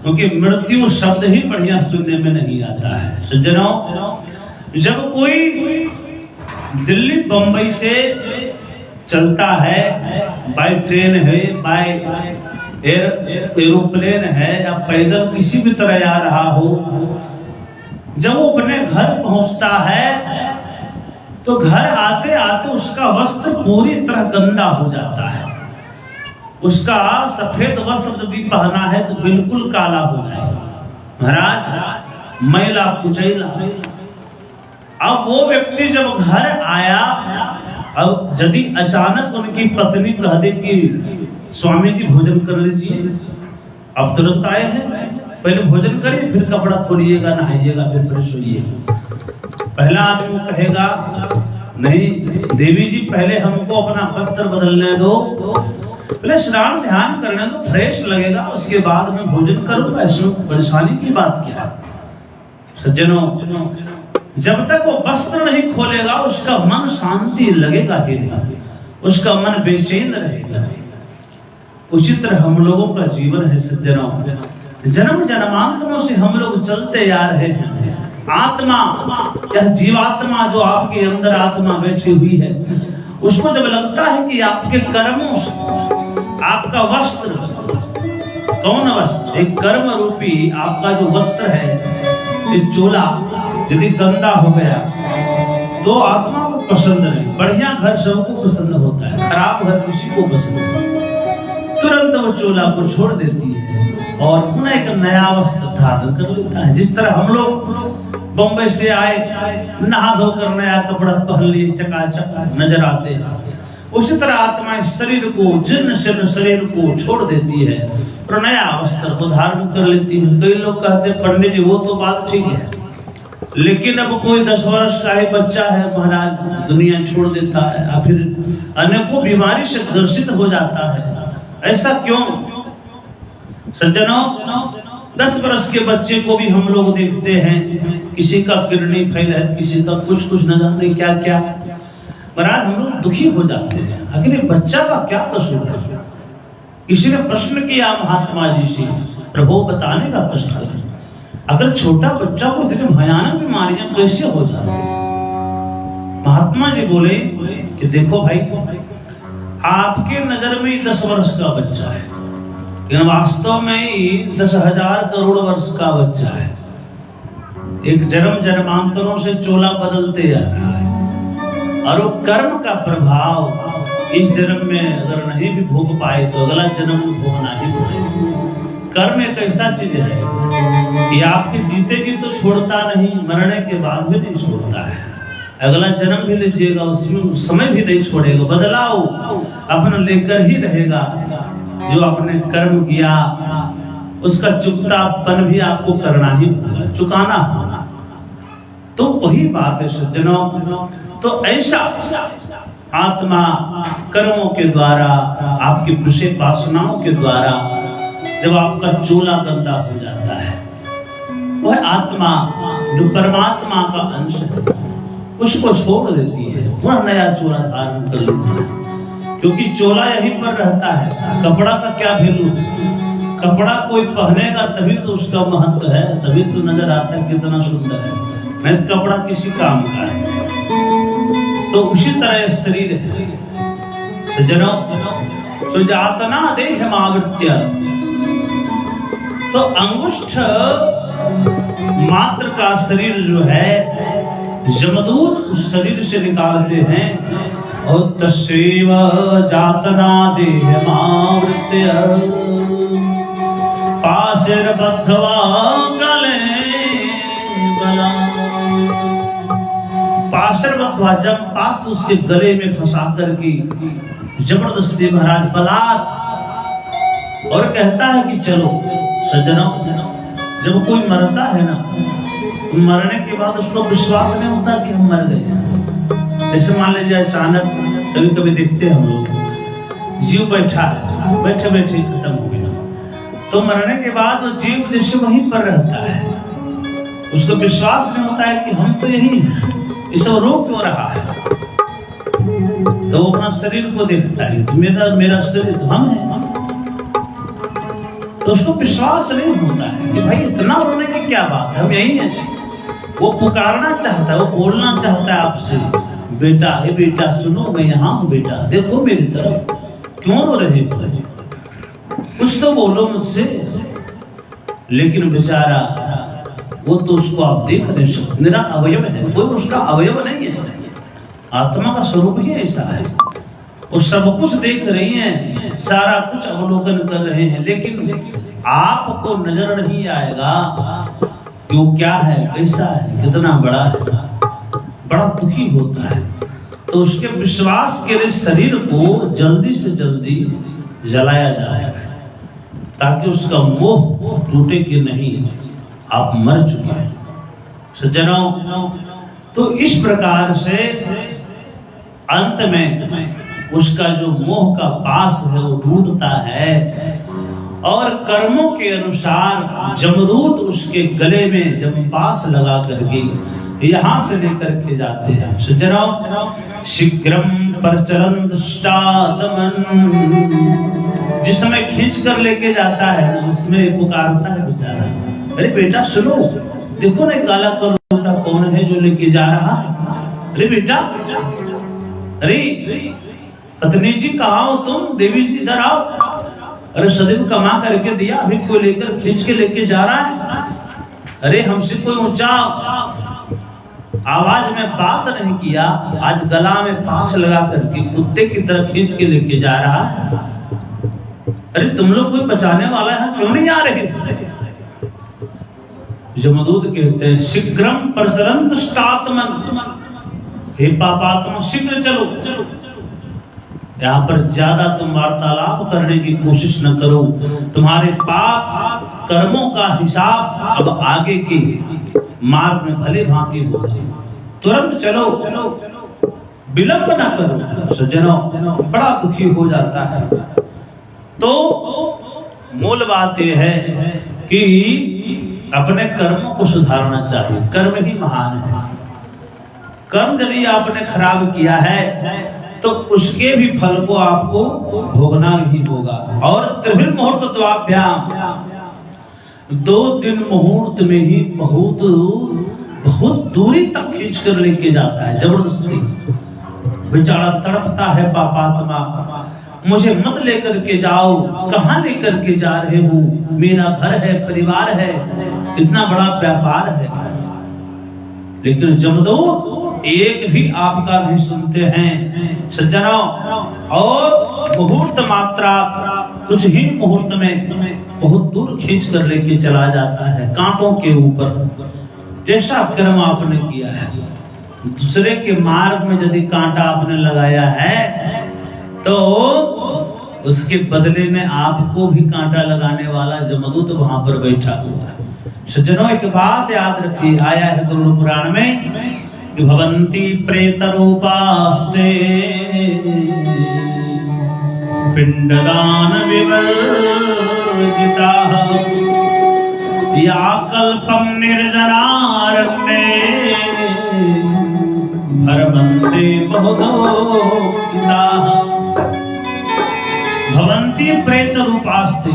क्योंकि मृत्यु शब्द ही बढ़िया सुनने में नहीं आता है। सज्जनों, जब कोई दिल्ली बंबई से चलता है, बाय ट्रेन है, बाय एरोप्लेन है, या पैदल किसी भी तरह आ रहा हो, जब वो अपने घर पहुंचता है तो घर आते आते उसका वस्त्र पूरी तरह गंदा हो जाता है। उसका सफेद वस्त्र यदि पहना है तो बिल्कुल काला हो जाएगा। महाराज, मैला कुचैला। अब वो व्यक्ति जब घर आया, अब यदि अचानक उनकी पत्नी कह दे कि स्वामी जी भोजन कर लीजिए, अब तुरंत आए हैं, पहले भोजन करिए, फिर कपड़ा खोलिएगा, नहाइएगा, फिर फ्रेश होइएगा। पहला आदमी कहेगा नहीं देवी जी, पहले हमको अपना वस्त्र बदलने दो, पहले स्नान ध्यान करने दो, फ्रेश लगेगा, उसके बाद मैं भोजन करूंगा। इसमें परेशानी की बात क्या है? सज्जनों, जब तक वो वस्त्र नहीं खोलेगा उसका मन शांति लगेगा ही नहीं, उसका मन बेचैन रहेगा। उसी तरह हम लोगों का जीवन है सज्जनों। जन्म जन्मांतरों से हम लोग चलते आ रहे हैं। आत्मा, यह जीवात्मा जो आपके अंदर आत्मा बैठी हुई है, उसको जब लगता है कि आपके कर्मों से आपका वस्त्र, कौन वस्त्र? एक कर्म रूपी आपका जो वस्त्र है, इस चोला यदि गंदा हो गया तो आत्मा को पसंद नहीं। बढ़िया घर सबको पसंद होता है, खराब घर किसी को पसंद नहीं। तुरंत वो चोला को छोड़ देती है और पुनः एक नया वस्त्र धारण कर लेता है। जिस तरह हम लोग बम्बई से आए, नहा धोकर नया कपड़ा पहन लिए, चकाचक नजर आते हैं, उसी तरह आत्मा इस शरीर को, जीर्ण शरीर को छोड़ देती है और नया वस्त्र को धारण कर लेती है। कई लोग कहते हैं पंडित जी वो तो बात ठीक है, लेकिन अब कोई 10 वर्ष का ही बच्चा है महाराज, दुनिया छोड़ देता है, और फिर अनेकों बीमारी से ग्रसित हो जाता है। ऐसा क्यों? सज्जनों, 10 वर्ष के बच्चे को भी हम लोग देखते हैं, किसी का किडनी फेल है, किसी का कुछ न जाने क्या क्या। महाराज, हम लोग दुखी हो जाते हैं, आखिर बच्चा का क्या कसूर है? किसी ने प्रश्न किया महात्मा जी से, प्रभु बताने का कष्ट है, अगर छोटा बच्चा को इतनी भयानक बीमारियां कैसे हो जाती? महात्मा जी बोले कि देखो भाई, आपके नजर में 10 वर्ष का बच्चा है, लेकिन वास्तव में 10,000 करोड़ वर्ष का बच्चा है। एक जन्म जन्मांतरों से चोला बदलते आ रहा है, और वो कर्म का प्रभाव इस जन्म में अगर नहीं भी भोग पाए तो अगला जन्म में भोगना ही पड़ेगा। कर्म एक ऐसा चीज है कि आपके जीते जी तो छोड़ता नहीं, मरने के बाद भी नहीं छोड़ता है। अगला जन्म भी लीजिएगा, उसमें समय भी नहीं छोड़ेगा, बदलाव अपना लेकर ही रहेगा। जो आपने कर्म किया उसका चुकतापन भी आपको करना ही होगा, चुकाना होगा। तो वही बात है सज्जनों। तो ऐसा आत्मा कर्मों के द्वारा, आपकी विषय वासनाओं के द्वारा जब आपका चोला गंदा हो जाता है, वह आत्मा जो परमात्मा का अंश है उसको छोड़ देती है, वह नया चोला धारण कर लेती है। क्योंकि चोला यहीं पर रहता है, कपड़ा का क्या वैल्यू? कपड़ा कोई पहनेगा तभी तो उसका महत्व है, तभी तो नजर आता है कितना सुंदर है, नहीं तो कपड़ा किसी काम का है। तो उसी तरह शरीर है सज्जनों। तो जातना देहमावृत्य, तो अंगुष्ठ मात्र का शरीर जो है यमदूत उस शरीर से निकालते हैं, और तस्व जातना देहमावृत्य पाशेरबद्धवा गले गला। पाशेरबद्धवा, जब पास उसके गले में फंसा करके जबरदस्ती महाराज बलात्, और कहता है कि चलो सज्जनों, जब कोई मरता है ना, मरने के बाद उसको विश्वास नहीं होता कि हम मर गए। जैसे मान लीजिए अचानक कभी कभी देखते हैं हम लोग, जीव बैठा है, बैठे बैठे खत्म हो गया, तो मरने के बाद वो जीव जैसे वहीं पर रहता है, उसको विश्वास नहीं होता है कि हम तो यही हैं, ये सब रो क्यों रहा है। तो वो अपना शरीर को देखता है, मेरा शरीर तो हम है। तो उसको विश्वास नहीं होता है कि भाई इतना रोने की क्या बात है, हम यही हैं। वो पुकारना चाहता है, वो बोलना चाहता है आपसे, बेटा हे बेटा सुनो, मैं यहाँ हूँ बेटा, देखो मेरी तरफ, क्यों रो रहे हो, कुछ तो बोलो मुझसे। लेकिन बेचारा वो तो उसको आप देख नहीं सकते, मेरा अवयव है, कोई उसका अवयव नहीं है, आत्मा का स्वरूप ही ऐसा है। वो सब कुछ देख रही हैं, सारा कुछ अवलोकन कर रहे हैं, लेकिन आपको नजर नहीं आएगा कि वो क्या है, कैसा है, कितना बड़ा है, बड़ा दुखी होता है। तो उसके विश्वास के लिए शरीर को जल्दी से जल्दी जलाया जाए ताकि उसका मोह टूटे कि नहीं आप मर चुके हैं। सज्जनों, तो इस प्रकार से अंत में उसका जो मोह का पास है वो टूटता है और कर्मों के अनुसार जमदूत उसके गले में जब पास लगा करके यहाँ से लेकर के जाते हैं। सज्जनों, शीघ्रम परचलन दुष्टात्मन, जिस समय खींच कर लेके जाता है ना, उसमें पुकारता है बेचारा, अरे बेटा सुनो, देखो ना काला कलूटा कौन है जो लेके जा रहा है, अरे बेटा, अरे पत्नी जी कहाँ हो तुम, देवी जी इधर आओ, अरे सदैव कमा करके दिया, अभी कोई लेकर खींच के लेके जा रहा है, अरे हमसे कोई ऊंचा आवाज में बात नहीं किया, आज गला में पास लगा करके कुत्ते की तरह खींच के लेके जा रहा है, अरे तुम लोग कोई बचाने वाला है, क्यों नहीं आ रहे। जमदूत कहते हैं शीघ्रम प्रचलन दुष्टात्मन, हे पापात्मा शीघ्र चलो, यहाँ पर ज्यादा तुम वार्तालाप करने की कोशिश न करो, तुम्हारे पाप कर्मों का हिसाब अब आगे के मार्ग में भले भांति होगा, तुरंत चलो, विलंब न करो। सज्जनों, बड़ा दुखी हो जाता है। तो मूल बात यह है कि अपने कर्मों को सुधारना चाहिए, कर्म ही महान है। कर्म यदि आपने खराब किया है तो उसके भी फल को आपको भोगना ही होगा। और त्रिभिर मुहूर्त द्वाभ्याम, 2 मुहूर्त में ही बहुत दूरी तक खींच कर लेके जाता है, जबरदस्ती। बेचारा तड़पता है पापात्मा, मुझे मत लेकर के जाओ, कहाँ लेकर के जा रहे हो, मेरा घर है, परिवार है, इतना बड़ा व्यापार है। लेकिन जमदूत एक भी आपका नहीं सुनते हैं सज्जनों, और मुहूर्त मात्रा कुछ ही मुहूर्त में बहुत दूर खींच कर लेके चला जाता है, कांटों के ऊपर। जैसा कर्म आपने किया है, दूसरे के मार्ग में यदि कांटा आपने लगाया है तो उसके बदले में आपको भी कांटा लगाने वाला जमदूत वहां पर बैठा हुआ है। सज्जनों, एक बात याद रखिए, आया है गुरु पुराण में, भवन्ति प्रेत रूपास्ते पिंडदान विवर्जिताः या कल्पम निर्जनारण्ये भरमन्ते बहुदोषिताः। भवन्ति प्रेत रूपास्ते,